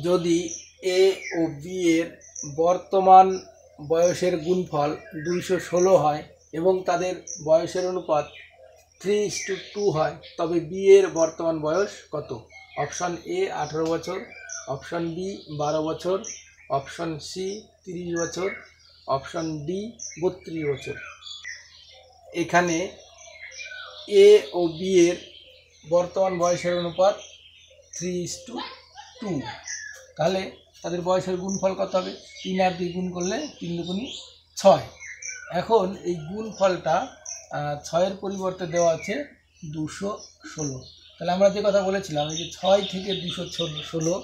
যদি এ ও বি এর বর্তমান বয়সের গুণফল 216 হয় এবং তাদের বয়সের অনুপাত 3:2 হয়, তবে বি এর বর্তমান বয়স কত? অপশন এ 18 বছর, অপশন বি 12 বছর, অপশন সি 30 বছর, অপশন ডি 32 বছর। এখানে এ ও বি এর বর্তমান বয়সের অনুপাত 3:2, তাহলে তাদের বয়সের গুণফল কত হবে? 3 আর 2 গুণ করলে 3 দুগুণী 6। এখন এই গুণফলটা 6-এর পরিবর্তে দেওয়া আছে 216। তাহলে আমরা যে কথা বলেছিলাম, এই যে 6 থেকে 216,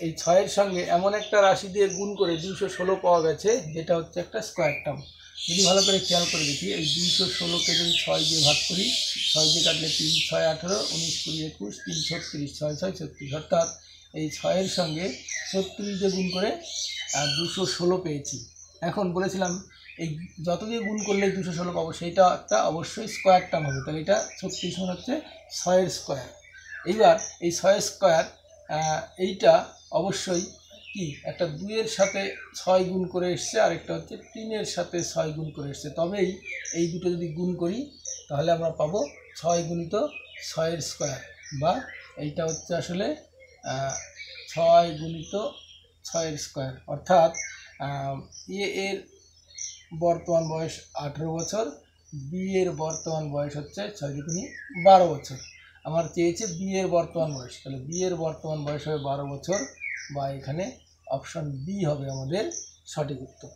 এই 6-এর সঙ্গে এমন একটা রাশি দিয়ে গুণ করে 216 পাওয়া গেছে, যেটা হচ্ছে একটা স্কোয়ার টার্ম। যদি ভালো করে খেয়াল করে দেখি, এই 216কে যদি 6 দিয়ে ভাগ করি, 6 দিয়ে কাটলে 3, 6, 18, 19, 20, 21, 3, 36, 6, 6, 36, অর্থাৎ এই 6-এর সঙ্গে 36 দিয়ে গুণ করে 216 পেয়েছি। এখন বলেছিলাম এই যত দিয়ে গুণ করলে 216 পাবো, সেইটা একটা অবশ্যই স্কোয়ার টার্ম হবে। তাহলে এটা 36 মানে হচ্ছে 6-এর স্কোয়ার। এইবার এই 6-এর স্কোয়ার এইটা অবশ্যই কি একটা 2-এর সাথে 6 গুণ করে এসছে, আরেকটা হচ্ছে 3-এর সাথে 6 গুণ করে এসছে। তবেই এই দুটো যদি গুণ করি তাহলে আমরা পাবো 6 গুণিত 6-এর স্কোয়ার, বা এইটা হচ্ছে আসলে 6 গুণিত 6-এর স্কোয়ার। অর্থাৎ এ এর বর্তমান বয়স 18 বছর, বি এর বর্তমান বয়স হচ্ছে 6 দুগুণী 12 বছর। আমার চেয়েছে বি এর বর্তমান বয়স, তাহলে বি এর বর্তমান বয়স হবে 12 বছর, বা এখানে অপশন বি হবে আমাদের সঠিক উত্তর।